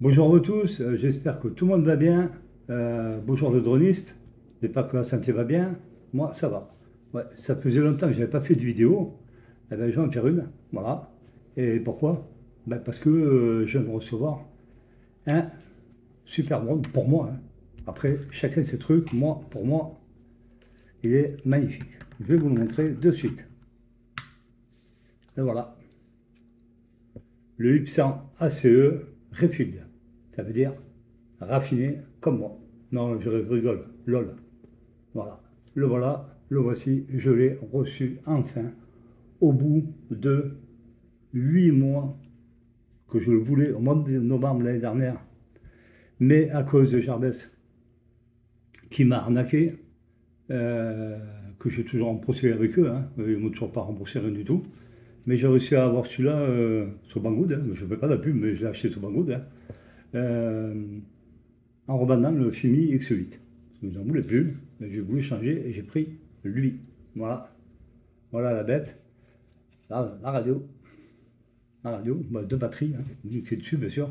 Bonjour à vous tous, j'espère que tout le monde va bien. Bonjour le droniste, j'espère que la santé va bien. Moi, ça va. Ouais, ça faisait longtemps que je n'avais pas fait de vidéo. Eh ben, je vais en faire une, voilà. Et pourquoi? Ben, parce que je viens de recevoir un super drone pour moi, hein. Après, chacun ses trucs. Moi, pour moi, il est magnifique. Je vais vous le montrer de suite. Et voilà, le Ipsan ACE Refill. Ça veut dire raffiné comme moi. Non, je rigole, lol. Voilà, le voilà, le voici, je l'ai reçu enfin au bout de 8 mois que je le voulais au mois de novembre l'année dernière. Mais à cause de Jarbès qui m'a arnaqué, que je suis toujours en procès avec eux, hein, ils ne m'ont toujours pas remboursé rien du tout. Mais j'ai réussi à avoir celui-là sur Banggood, hein, je ne fais pas la pub, mais je l'ai acheté sur Banggood, hein, en revendant le Fimi X8. Je n'en voulais plus, j'ai voulu changer et j'ai pris lui. Voilà, voilà la bête. La radio, bah, deux batteries, hein, une qui est dessus, bien sûr.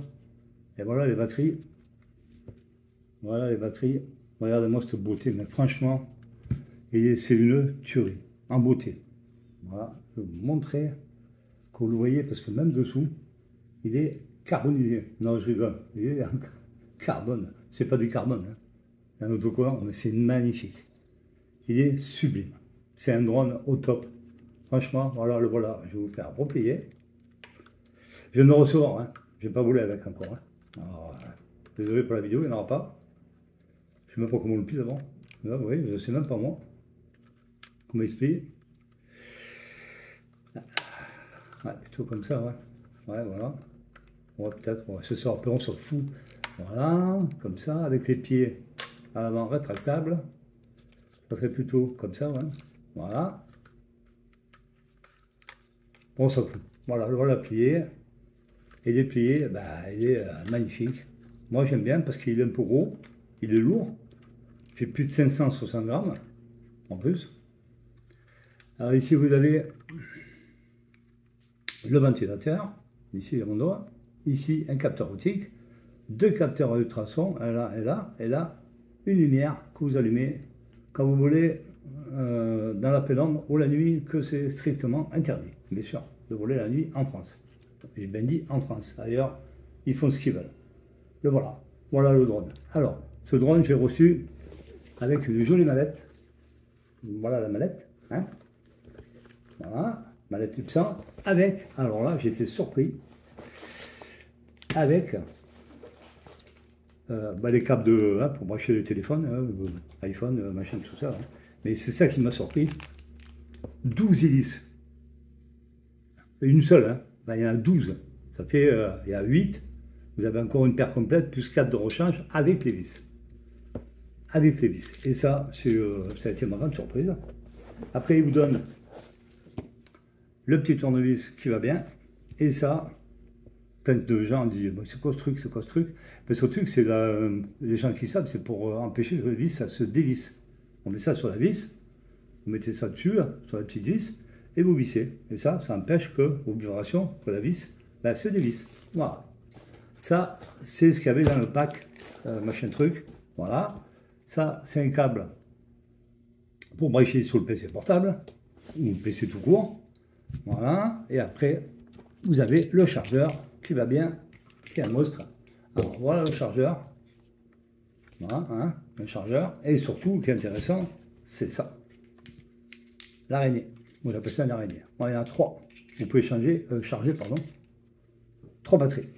Et voilà les batteries. Voilà les batteries. Regardez-moi cette beauté, mais franchement, c'est une tuerie, en beauté. Voilà, je vais vous montrer que vous le voyez, parce que même dessous, il est carbonisé. Non, je rigole, il est en carbone. C'est pas du carbone, hein. C'est un autocollant, mais c'est magnifique. Il est sublime. C'est un drone au top. Franchement, voilà, le voilà. Je vais vous faire replier. Je viens de le recevoir, hein. Je n'ai pas voulu avec encore, hein. Alors, désolé pour la vidéo, il n'y en aura pas. Je ne sais même pas comment on le plie avant. Là, oui, je ne sais même pas moi comment il se plie. Ouais, plutôt comme ça, ouais. Ouais, voilà. On va peut-être, ce soir, on s'en fout. Voilà, comme ça, avec les pieds à l'avant rétractables. Ça fait plutôt comme ça, ouais. Voilà. On s'en fout. Voilà, le voilà plié. Et les pliés, bah, il est magnifique. Moi, j'aime bien parce qu'il est un peu gros, il est lourd. Il fait plus de 560 grammes, en plus. Alors ici, vous avez le ventilateur, ici, à mon doigt. Ici, un capteur optique, deux capteurs ultrasons, là et là, et là, une lumière que vous allumez quand vous voulez dans la pénombre ou la nuit, que c'est strictement interdit, bien sûr, de voler la nuit en France. J'ai bien dit en France. D'ailleurs, ils font ce qu'ils veulent. Le voilà. Voilà le drone. Alors, ce drone, j'ai reçu avec une jolie mallette. Voilà la mallette, hein. Voilà, mallette Ipsan. Avec, alors là, j'ai été surpris, avec bah, les câbles de, hein, pour brancher le téléphone, hein, iPhone, machin, tout ça, hein. Mais c'est ça qui m'a surpris. 12 hélices. Une seule, hein. Bah, il y en a 12. Ça fait, il y a 8. Vous avez encore une paire complète, plus 4 de rechange avec les vis. Avec les vis. Et ça, ça a été ma grande surprise. Après, il vous donne le petit tournevis qui va bien. Et ça, plein de gens disent, bon, c'est quoi ce truc, c'est quoi ce truc? Mais ce truc, c'est les gens qui savent, c'est pour empêcher que la vis, ça se dévisse. On met ça sur la vis, vous mettez ça dessus, là, sur la petite vis, et vous vissez. Et ça empêche que, vos vibrations, que la vis bah, se dévisse. Voilà. Ça, c'est ce qu'il y avait dans le pack, machin truc. Voilà. Ça, c'est un câble pour brancher sur le PC portable, ou le PC tout court. Voilà. Et après, vous avez le chargeur qui va bien, qui est un monstre. Alors, voilà le chargeur. Voilà, hein, le chargeur. Et surtout, ce qui est intéressant, c'est ça. L'araignée. Moi, j'appelle ça une araignée. Bon, il y en a 3. Vous pouvez charger, pardon, 3 batteries.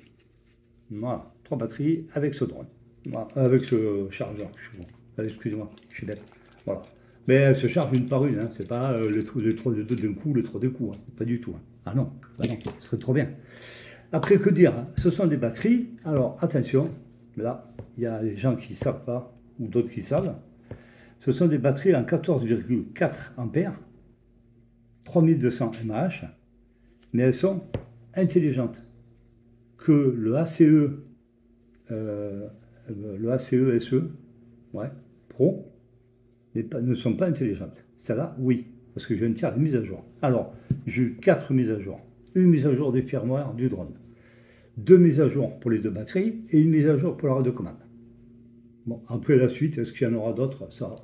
Voilà, 3 batteries avec ce drone. Voilà, avec ce chargeur. Excusez-moi, je suis bête. Voilà. Mais elle se charge une par une, hein. C'est pas les 3 d'un coup, les 3 d'un coup, hein. Pas du tout, hein. Ah non, bah non, ce serait trop bien. Après, que dire, hein, ce sont des batteries. Alors, attention, là, il y a des gens qui ne savent pas, ou d'autres qui savent. Ce sont des batteries en 14,4 ampères, 3200 mAh, mais elles sont intelligentes. Que le ACE SE, ouais, Pro, ne sont pas intelligentes. Celle-là, oui, parce que je viens de faire une mise à jour. Alors, j'ai eu 4 mises à jour. Une mise à jour des firmware du drone. 2 mises à jour pour les 2 batteries et une mise à jour pour la radiocommande. Bon, après la suite, est-ce qu'il y en aura d'autres? Ça,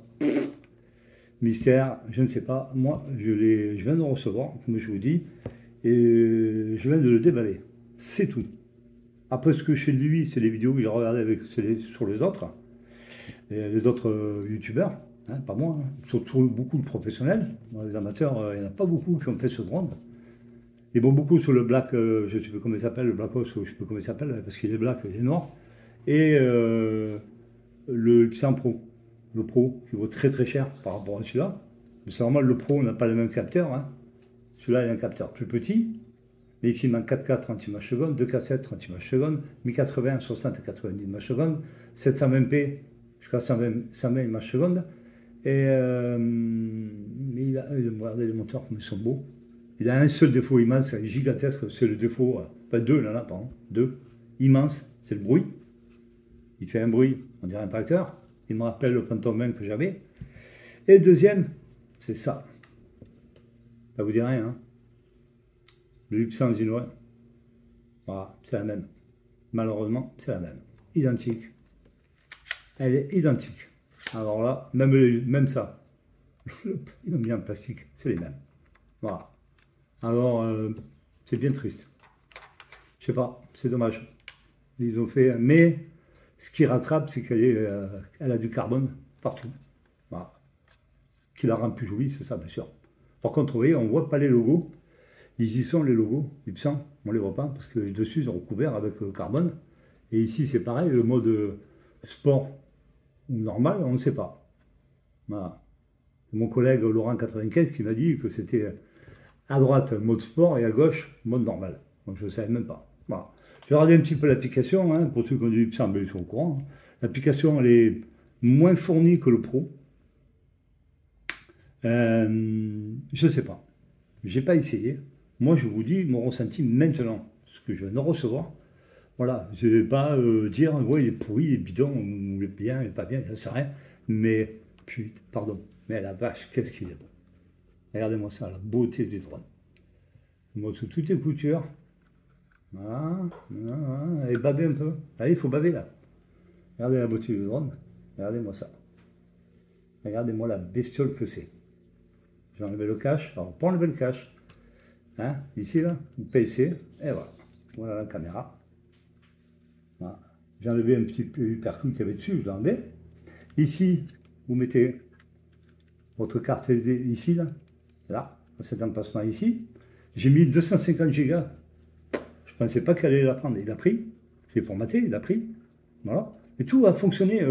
mystère, je ne sais pas. Moi, je viens de le recevoir, comme je vous dis, et je viens de le déballer. C'est tout. Après, ce que je fais de lui, c'est les vidéos que j'ai regardées avec, sur les autres youtubeurs, hein, pas moi, hein. Surtout beaucoup de professionnels. Les amateurs, il n'y en a pas beaucoup qui ont fait ce drone. Ils vont beaucoup sur le black, je ne sais pas comment il s'appelle, le black Ops, je ne sais pas comment il s'appelle, parce qu'il est black, il est noir. Et le Ipsan Pro, le Pro, qui vaut très très cher par rapport à celui-là. Mais c'est normal, le Pro, on n'a pas les mêmes capteurs. Hein. Celui-là, il a un capteur plus petit, mais il filme en 4K 30 images secondes, 2K7 30 images secondes, 1080, 60 et 90 images secondes, 720p jusqu'à 120 images secondes. Et regardez les moteurs comme ils sont beaux. Il a un seul défaut immense, c'est gigantesque, c'est le défaut, enfin deux là, pardon, deux, immense, c'est le bruit. Il fait un bruit, on dirait un tracteur. Il me rappelle le Phantom 20 que j'avais. Et deuxième, c'est ça. Ça vous dit rien, hein? Le Ipsan Zino. Voilà, c'est la même. Malheureusement, c'est la même. Identique. Elle est identique. Alors là, même ça. Ils ont mis en plastique, c'est les mêmes. Voilà. Alors, c'est bien triste. Je sais pas, c'est dommage. Ils ont fait, mais ce qui rattrape, c'est qu'elle a du carbone partout. Voilà. Qui la rend plus jolie, c'est ça, bien sûr. Par contre, vous voyez, on ne voit pas les logos. Ils y sont, les logos, Ipsan, on ne les voit pas, parce que dessus, ils sont recouverts avec le carbone. Et ici, c'est pareil, le mode sport ou normal, on ne sait pas. Voilà. Mon collègue Laurent 95 qui m'a dit que c'était à droite mode sport et à gauche mode normal. Donc je ne savais même pas. Voilà. Je vais regarder un petit peu l'application, hein, pour ceux qui ont du Ipsan, ils sont au courant. Hein. L'application, elle est moins fournie que le Pro. Je ne sais pas. Je n'ai pas essayé. Moi, je vous dis mon ressenti maintenant, ce que je viens de recevoir. Voilà, je ne vais pas dire, ouais, il est pourri, il est bidon, ou il est bien, il n'est pas bien, je ne sais rien. Mais, putain, pardon, mais la vache, qu'est-ce qu'il est beau. Regardez-moi ça, la beauté du drone. Moi, sous toutes les coutures. Voilà, voilà, et baver un peu. Allez, il faut baver là. Regardez la beauté du drone. Regardez-moi ça. Regardez-moi la bestiole que c'est. J'ai enlevé le cache. Alors, pour enlever le cache, hein, ici, là, le PC, et voilà. Voilà la caméra. Voilà. J'ai enlevé un petit peu l'hypercule qu'il y avait dessus, je l'ai enlevé. Ici, vous mettez votre carte SD ici, là, cet emplacement ici. J'ai mis 250 Go. Je ne pensais pas qu'elle allait la prendre. Il a pris. J'ai formaté, il a pris. Voilà. Et tout a fonctionné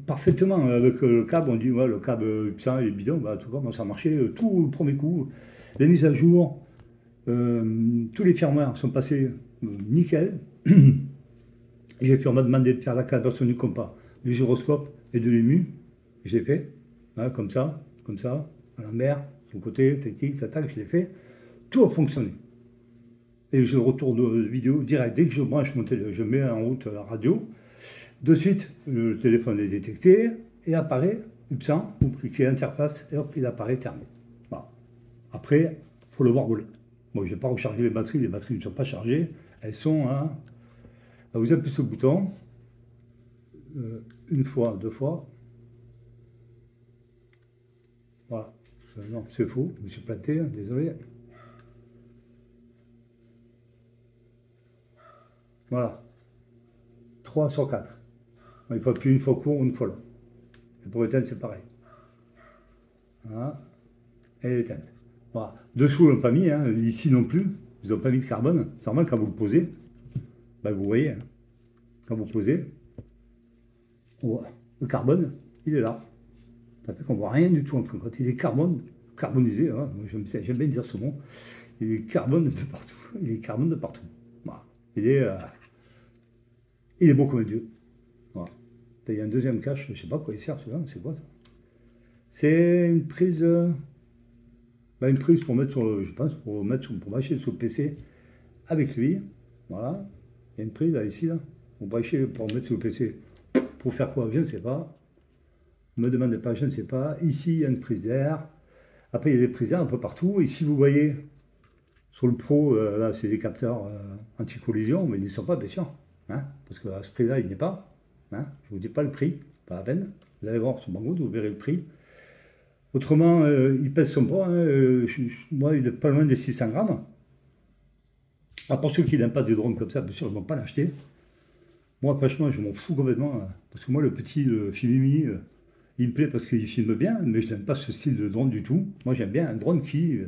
parfaitement avec le câble. On dit, ouais, le câble Ipsan, il est bidon. Bah, tout comme ça a marché tout le premier coup. Les mises à jour, tous les firmwares sont passés nickel. J'ai fait, on m'a demandé de faire la calibration du compas, du gyroscope et de l'EMU. J'ai fait, hein, comme ça, à l'envers, de côté, technique, tac, je l'ai fait. Tout a fonctionné. Et je retourne de vidéo direct. Dès que je branche mon téléphone, je mets en route la radio. De suite, le téléphone est détecté et apparaît Ipsan. Vous cliquez interface et hop, il apparaît terminé. Voilà. Après, il faut le voir rouler. Bon, je n'ai pas rechargé les batteries ne sont pas chargées. Elles sont à. Vous appuyez sur le bouton. Une fois, deux fois. Voilà. Non, c'est faux. Je me suis planté, hein, désolé. Voilà. 3 sur 4. Il faut appuyer une fois court ou une fois long. Et pour éteindre, c'est pareil. Voilà. Et éteindre. Voilà. Dessous, ils n'ont pas mis. Hein. Ici non plus. Ils n'ont pas mis de carbone. C'est normal, quand vous le posez, ben, vous voyez, hein. Quand vous posez, le carbone, il est là. Ça fait qu'on ne voit rien du tout. Enfin, quand il est carbonisé, hein, j'aime bien dire ce mot, il est carbone de partout. Il est carbone de partout. Voilà. Il est beau comme un dieu. Voilà. Il y a un deuxième cache, je ne sais pas à quoi il sert celui-là, c'est quoi ça? C'est une prise, une prise pour mettre sur, je pense, pour brancher sur le PC avec lui. Voilà. Il y a une prise là, ici, là, pour brancher, pour mettre sur le PC. Pour faire quoi? Je ne sais pas. Ne me demandez pas, je ne sais pas. Ici, il y a une prise d'air. Après, il y a des prises d'air un peu partout. Et si vous voyez Sur le Pro, là, c'est des capteurs anti-collision, mais ils n'y sont pas, bien sûr. Hein, parce qu'à ce prix-là, il n'est pas. Hein, je ne vous dis pas le prix, pas la peine. Vous allez voir sur Banggood, vous verrez le prix. Autrement, il pèse son poids. Hein, moi, il est pas loin des 600 grammes. Alors, pour ceux qui n'aiment pas des drones comme ça, bien sûr, ils ne vont pas l'acheter. Moi, franchement, je m'en fous complètement. Hein, parce que moi, le petit Filmini, il me plaît parce qu'il filme bien, mais je n'aime pas ce style de drone du tout. Moi, j'aime bien un drone qui,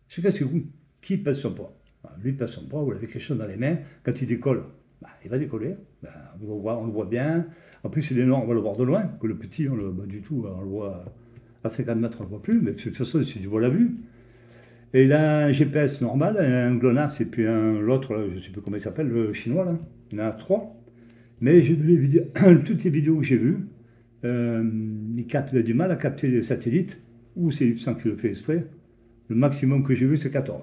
je sais pas si vous, qui pèse son poids. Voilà, lui pèse son poids, vous avez quelque chose dans les mains. Quand il décolle, bah, il va décoller. Bah, on le voit bien. En plus, il est énorme, on va le voir de loin. Que le petit, on le voit du tout, on le voit à 50 mètres, on ne le voit plus. Mais de toute façon, c'est du vol à vue. Et il a un GPS normal, un GLONASS, et puis l'autre, je ne sais plus comment il s'appelle, le chinois, là. Il y en a 3. Mais toutes les vidéos que j'ai vues, il a du mal à capter les satellites, ou c'est Ipsen qui le fait exprès. Le maximum que j'ai vu, c'est 14.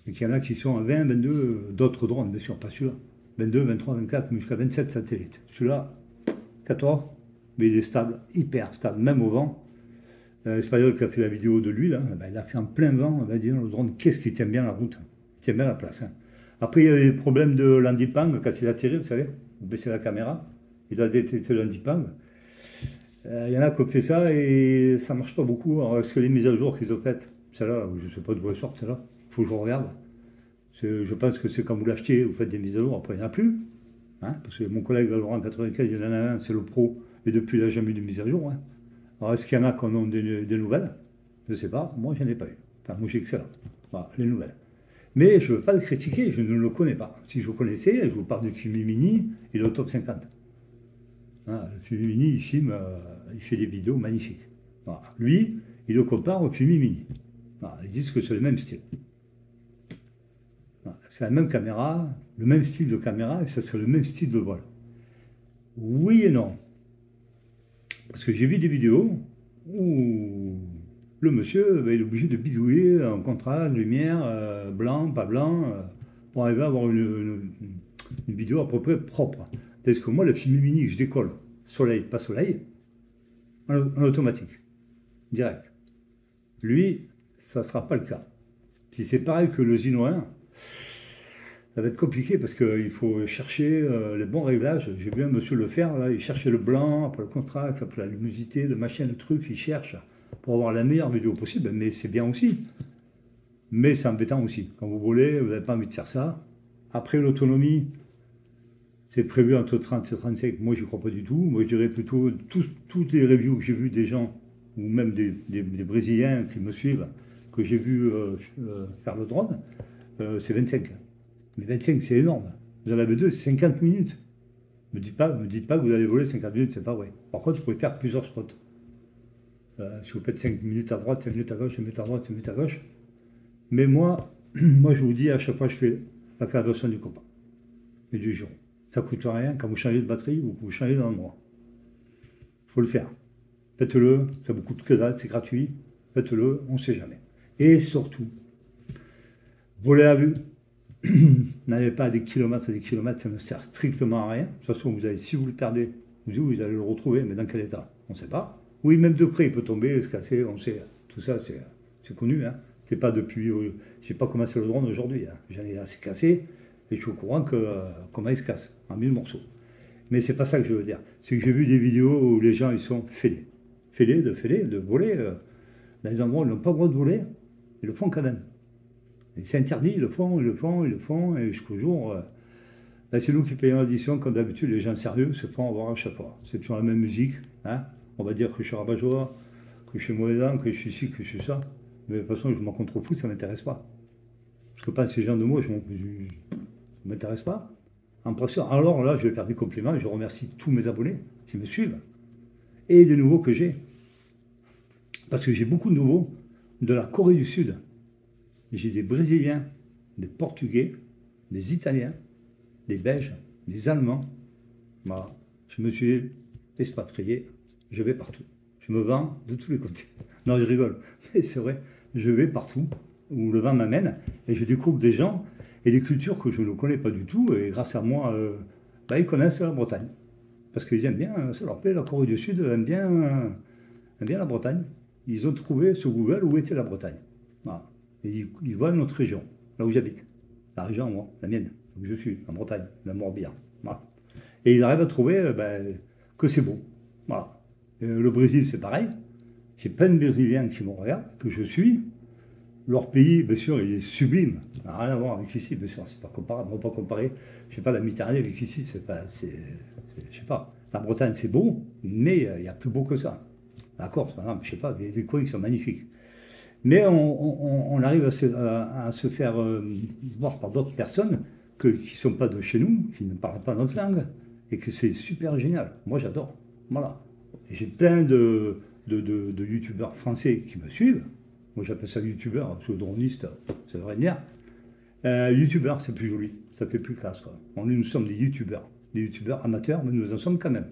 Et qu'il y en a qui sont à 20, 22, d'autres drones, bien sûr, pas celui-là. 22, 23, 24, mais jusqu'à 27 satellites. Celui-là, 14, mais il est stable, hyper stable, même au vent. L'Espagnol qui a fait la vidéo de lui, là, ben, il a fait en plein vent, on va dire, le drone, qu'est-ce qui tient bien la route, il tient bien la place. Hein. Après, il y a les problèmes de l'handipang, quand il atterrit, vous savez, vous baissez la caméra, il a détecté l'handipang. Il y en a qui ont fait ça et ça ne marche pas beaucoup. Alors, est-ce que les mises à jour qu'ils ont faites, celle-là, je ne sais pas d'où elles sortent, celle-là, il faut que je regarde. Je pense que c'est quand vous l'achetez, vous faites des mises à jour, après il n'y en a plus. Hein, parce que mon collègue Laurent 95, il en a un, c'est le Pro, et depuis il n'a jamais eu de mise à jour. Hein. Alors, est-ce qu'il y en a qui en ont des nouvelles? Je ne sais pas, moi, je n'en ai pas eu. Enfin, moi, j'ai que ça. Voilà, les nouvelles. Mais je ne veux pas le critiquer, je ne le connais pas. Si je le connaissais, je vous parle du Filmini, il est au top 50. Voilà, le Filmini, il filme, il fait des vidéos magnifiques. Voilà. Lui, il le compare au Filmini. Voilà, ils disent que c'est le même style. Voilà, c'est la même caméra, le même style de caméra, et ça serait le même style de vol. Oui et non. Parce que j'ai vu des vidéos où le monsieur, ben, il est obligé de bidouiller en contraste, lumière, blanc, pas blanc, pour arriver à avoir une vidéo à peu près propre. Tandis que moi, le Filmini, je décolle, soleil, pas soleil, en automatique, direct. Lui, ça ne sera pas le cas. Si c'est pareil que le Zino 1, ça va être compliqué parce qu'il faut chercher les bons réglages. J'ai vu un monsieur le faire, là, il cherchait le blanc, après le contraste, après la luminosité, le machin, le truc, il cherche pour avoir la meilleure vidéo possible, mais c'est bien aussi. Mais c'est embêtant aussi. Quand vous volez, vous n'avez pas envie de faire ça. Après, l'autonomie, c'est prévu entre 30 et 35. Moi, je ne crois pas du tout. Moi, je dirais plutôt, toutes les reviews que j'ai vues des gens, ou même des Brésiliens qui me suivent, que j'ai vu faire le drone, c'est 25. Mais 25, c'est énorme. Vous en avez deux, c'est 50 minutes. Ne me dites pas que vous allez voler 50 minutes, c'est pas vrai. Par contre, vous pouvez faire plusieurs spots. Si vous faites 5 minutes à droite, 5 minutes à gauche, 5 minutes à droite, 5 minutes à gauche. Mais moi, je vous dis, à chaque fois, je fais la calibration du copain et du giron. Ça ne coûte rien quand vous changez de batterie ou que vous changez d'endroit. Il faut le faire. Faites-le, ça vous coûte que dalle, c'est gratuit. Faites-le, on ne sait jamais. Et surtout, voler à vue. N'allez pas à des kilomètres, ça ne sert strictement à rien. De toute façon, si vous le perdez, vous allez le retrouver, mais dans quel état? On ne sait pas. Oui, même de près, il peut tomber, se casser, on sait. Tout ça, c'est connu. Hein. C'est pas depuis. Je n'ai pas commencé le drone aujourd'hui. Hein. J'en ai assez cassé, et je suis au courant comment il se casse, en 1000 morceaux. Mais c'est pas ça que je veux dire. C'est que j'ai vu des vidéos où les gens, ils sont fêlés. Fêlés, de voler. Dans les endroits où ils n'ont pas le droit de voler, ils le font quand même. C'est interdit, ils le font, et jusqu'au jour, là c'est nous qui payons l'addition, comme d'habitude, les gens sérieux se font avoir à chaque fois. C'est toujours la même musique, hein. On va dire que je suis rabat-joie, que je suis mauvais âme, que je suis ci, que je suis ça, mais de toute façon, je m'en contrefous, ça ne m'intéresse pas. Parce que pas ces gens de moi, je ne m'intéresse pas. Alors là, je vais faire des compliments, je remercie tous mes abonnés qui me suivent, et des nouveaux que j'ai. Parce que j'ai beaucoup de nouveaux de la Corée du Sud. J'ai des Brésiliens, des Portugais, des Italiens, des Belges, des Allemands. Voilà. Je me suis expatrié, je vais partout. Je me vends de tous les côtés. Non, je rigole, mais c'est vrai, je vais partout où le vent m'amène et je découvre des gens et des cultures que je ne connais pas du tout. Et grâce à moi, ils connaissent la Bretagne. Parce qu'ils aiment bien, ça leur plaît, la Corée du Sud aime bien la Bretagne. Ils ont trouvé sur Google où était la Bretagne. Voilà. Et il voit notre région, là où j'habite. La région, moi, la mienne, où je suis, en Bretagne, la Morbihan. Voilà. Et il arrive à trouver que c'est beau. Voilà. Le Brésil, c'est pareil. J'ai plein de Brésiliens qui me regardent, que je suis. Leur pays, bien sûr, il est sublime. Ça n'a rien à voir avec ici, bien sûr, c'est pas comparable. On ne peut pas comparer, je sais pas, la Méditerranée avec ici, c'est pas, je sais pas. La Bretagne, c'est beau, mais il y a plus beau que ça. La Corse, par exemple, je sais pas, il y a des coins qui sont magnifiques. Mais on arrive à se faire voir par d'autres personnes qui ne sont pas de chez nous, qui ne parlent pas notre langue, et que c'est super génial. Moi, j'adore. Voilà. Et j'ai plein de youtubeurs français qui me suivent. Moi, j'appelle ça youtubeur, parce que droniste, ça devrait dire. Youtubeur, c'est plus joli, ça fait plus classe, quoi. Nous sommes des youtubeurs amateurs, mais nous en sommes quand même.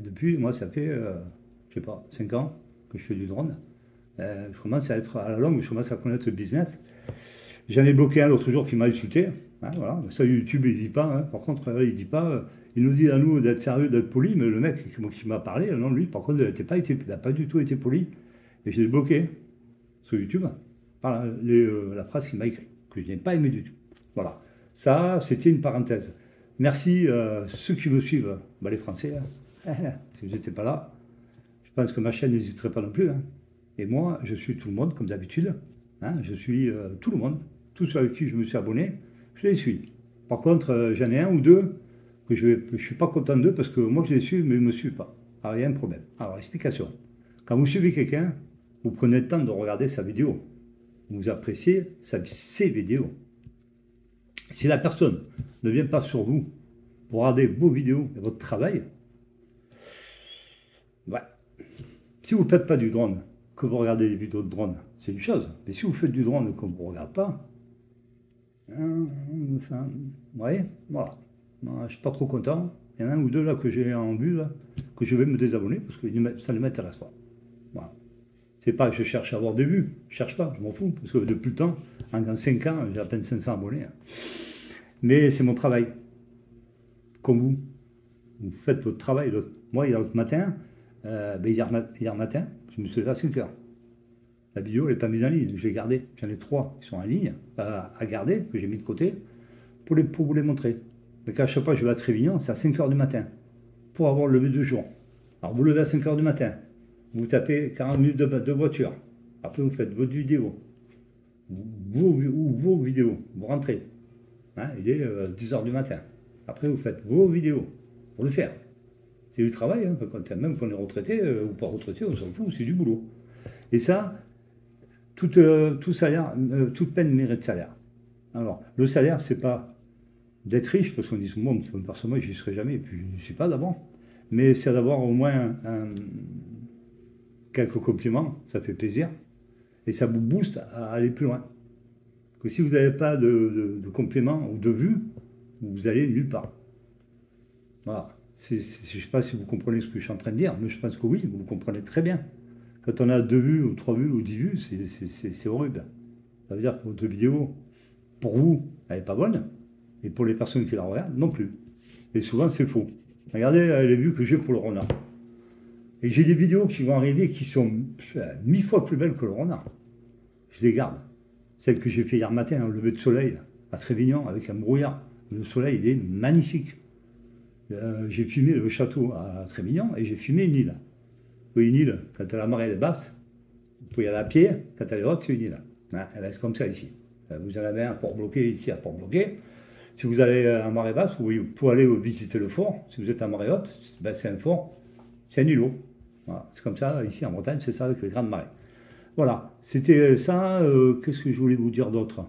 Depuis, moi, ça fait, je sais pas, 5 ans que je fais du drone. Je commence à être à la longue, je commence à connaître le business. J'en ai bloqué un l'autre jour qui m'a insulté. Hein, voilà. Ça, YouTube, il ne dit pas. Hein. Par contre, il dit pas. Il nous dit à nous d'être sérieux, d'être poli, mais le mec qui m'a parlé, non, lui, par contre, il n'a pas du tout été poli. Et je l'ai bloqué sur YouTube par la phrase qu'il m'a écrite, que je n'ai pas aimé du tout. Voilà. Ça, c'était une parenthèse. Merci ceux qui me suivent, les Français. Hein. Si vous n'étiez pas là, je pense que ma chaîne n'hésiterait pas non plus. Hein. Et moi, je suis tout le monde, comme d'habitude. Hein, je suis tout le monde. Tous ceux avec qui je me suis abonné, je les suis. Par contre, j'en ai un ou deux que je ne suis pas content d'eux parce que moi, je les suis, mais ils ne me suivent pas. Alors, il y a un problème. Alors, explication. Quand vous suivez quelqu'un, vous prenez le temps de regarder sa vidéo. Vous appréciez ses vidéos. Si la personne ne vient pas sur vous pour regarder vos vidéos et votre travail, ouais. Si vous ne faites pas du drone, que vous regardez des vidéos de drone, c'est une chose. Mais si vous faites du drone et qu'on ne vous regarde pas, ça, vous voyez, voilà. Moi, je ne suis pas trop content. Il y en a un ou deux là que j'ai en vue, là, que je vais me désabonner parce que ça ne m'intéresse pas. Voilà. C'est pas que je cherche à avoir des vues, je cherche pas, je m'en fous, parce que depuis le temps, en 5 ans, j'ai à peine 500 abonnés. Hein. Mais c'est mon travail. Comme vous faites votre travail. Moi, hier matin, hier matin, je me suis levé à 5 heures. La vidéo n'est pas mise en ligne, je l'ai gardée. J'en ai 3 qui sont en ligne, à garder, que j'ai mis de côté, pour vous les montrer. Mais quand à chaque fois je vais à Trévignon, c'est à 5 heures du matin, pour avoir le lever du jour. Alors vous levez à 5 heures du matin, vous tapez 40 minutes de voiture, après vous faites votre vidéo, vos vidéos, vous rentrez. Hein, il est 10 heures du matin. Après vous faites vos vidéos, pour le faire. C'est du travail, hein, même quand on est retraité ou pas retraité, on s'en fout, c'est du boulot. Et ça, tout salaire, toute peine mérite salaire. Alors, le salaire, c'est pas d'être riche, parce qu'on dit souvent, personnellement, j'y serai jamais, et puis je ne suis pas d'abord, mais c'est d'avoir au moins quelques compliments, ça fait plaisir, et ça vous booste à aller plus loin. Que si vous n'avez pas de compliments ou de vues, vous allez nulle part. Voilà. Je ne sais pas si vous comprenez ce que je suis en train de dire, mais je pense que oui, vous comprenez très bien. Quand on a 2 vues, ou 3 vues, ou 10 vues, c'est horrible. Ça veut dire que votre vidéo, pour vous, elle n'est pas bonne, et pour les personnes qui la regardent, non plus. Et souvent, c'est faux. Regardez les vues que j'ai pour le renard. Et j'ai des vidéos qui vont arriver qui sont 1000 fois plus belles que le renard. Je les garde. Celle que j'ai fait hier matin, au lever de soleil, à Trévignon, avec un brouillard. Le soleil, il est magnifique. J'ai filmé le château à Trévignon, et j'ai filmé une île. Une île, quand la marée est basse, vous pouvez y aller à pied, quand elle est haute, c'est une île. Hein, elle reste comme ça ici. Vous en avez un port bloqué ici, un port bloqué. Si vous allez à marée basse, vous pouvez aller visiter le fort. Si vous êtes à marée haute, c'est un fort, c'est un îlot. Voilà. C'est comme ça, ici en Bretagne, c'est ça avec les grandes marées. Voilà, c'était ça. Qu'est-ce que je voulais vous dire d'autre?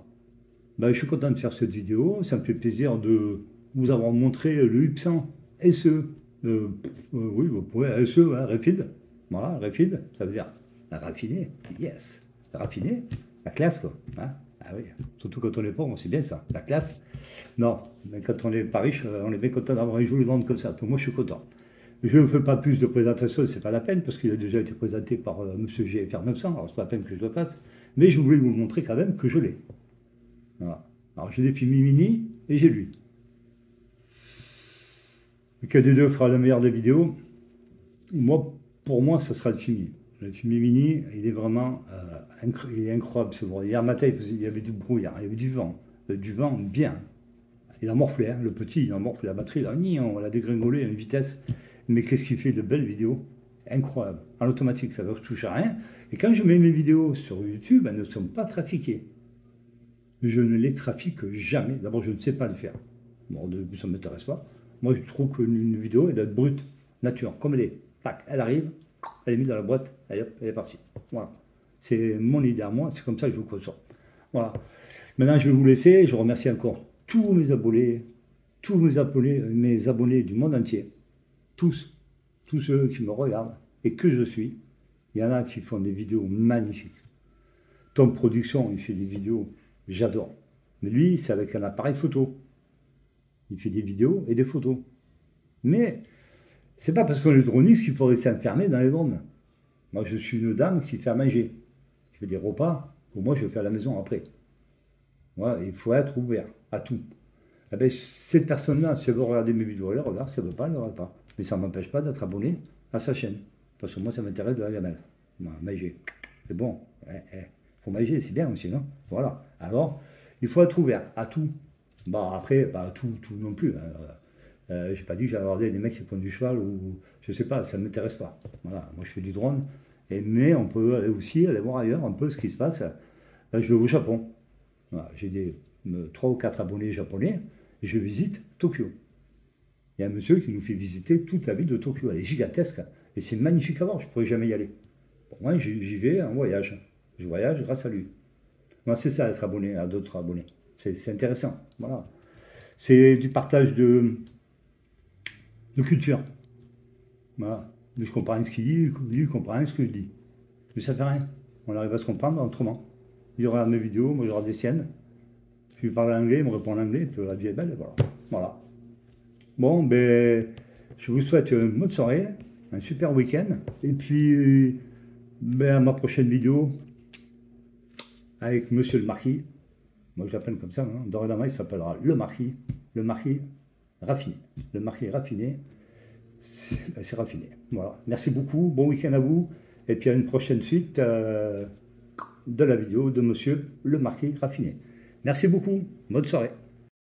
Je suis content de faire cette vidéo. Ça me fait plaisir de vous avoir montré le UP100 SE. Oui, vous pouvez, SE, hein, rapide. Voilà, rapide, ça veut dire raffiné, yes, raffiné, la classe quoi. Hein, ah oui, surtout quand on est pauvre, on sait bien ça, la classe. Non, mais quand on n'est pas riche, on est bien content d'avoir un joli drone comme ça. Pour moi, je suis content. Je ne fais pas plus de présentation, c'est pas la peine, parce qu'il a déjà été présenté par Monsieur GFR 900, alors c'est pas la peine que je le fasse. Mais je voulais vous montrer quand même que je l'ai. Voilà. Alors j'ai des films mini et j'ai lui. Lequel des deux fera la meilleure des vidéos? Moi, pour moi, ça sera le Fimi. Le fumier mini, il est vraiment il est incroyable. Hier matin, il y avait du brouillard, il y avait du vent bien. Il a morflé, hein, le petit, il a morflé la batterie, là, on l'a dégringolé à une vitesse. Mais qu'est-ce qu'il fait de belles vidéos? Incroyable. En automatique, ça ne touche à rien. Et quand je mets mes vidéos sur YouTube, elles ne sont pas trafiquées. Je ne les trafique jamais. D'abord, je ne sais pas le faire. Bon, ça ne m'intéresse pas. Moi, je trouve qu'une vidéo, elle doit être brute, nature, comme elle est. Tac, elle arrive, elle est mise dans la boîte, et hop, elle est partie. Voilà. C'est mon idée à moi, c'est comme ça que je vous conçois. Voilà. Maintenant, je vais vous laisser. Je remercie encore tous mes abonnés du monde entier. Tous ceux qui me regardent et que je suis. Il y en a qui font des vidéos magnifiques. Tom Production, il fait des vidéos, j'adore. Mais lui, c'est avec un appareil photo. Il fait des vidéos et des photos. Mais c'est pas parce qu'on est droniste qu'il faut rester enfermé dans les drones. Moi, je suis une dame qui fait à manger. Je fais des repas, pour moi, je fais à la maison après. Voilà, il faut être ouvert à tout. Eh bien, cette personne-là, si elle veut regarder mes vidéos, elle les regarde. Si elle ne veut pas, elle ne regarde pas. Mais ça ne m'empêche pas d'être abonné à sa chaîne. Parce que moi, ça m'intéresse de la gamelle. Manger. C'est bon. Il faut manger, c'est bien aussi, non? Voilà. Alors, il faut être ouvert à tout. Bon, après, pas tout non plus. Je n'ai pas dit que j'allais regarder des mecs qui font du cheval ou je ne sais pas, ça ne m'intéresse pas. Voilà, moi je fais du drone. Mais on peut aussi aller voir ailleurs un peu ce qui se passe. Là, je vais au Japon. Voilà, j'ai 3 ou 4 abonnés japonais et je visite Tokyo. Il y a un monsieur qui nous fait visiter toute la ville de Tokyo. Elle est gigantesque et c'est magnifique à voir. Je ne pourrais jamais y aller. Pour moi, j'y vais en voyage. Je voyage grâce à lui. Moi, c'est ça, être abonné à d'autres abonnés. C'est intéressant. Voilà. C'est du partage de culture. Voilà. Lui, je comprends ce qu'il dit, lui, il comprend ce que je dis. Mais ça fait rien. On arrive à se comprendre autrement. Il regarde mes vidéos, moi je regarde des siennes. Je lui parle anglais, il me répond en anglais, puis la vie est belle, voilà. Voilà. Bon, ben, je vous souhaite une bonne soirée, un super week-end, et puis, ben, à ma prochaine vidéo avec Monsieur le Marquis. Moi je l'appelle comme ça, hein. Dorénavant il s'appellera le Marquis raffiné. Le Marquis raffiné, c'est raffiné. Voilà. Merci beaucoup, bon week-end à vous, et puis à une prochaine suite de la vidéo de Monsieur le Marquis raffiné. Merci beaucoup, bonne soirée.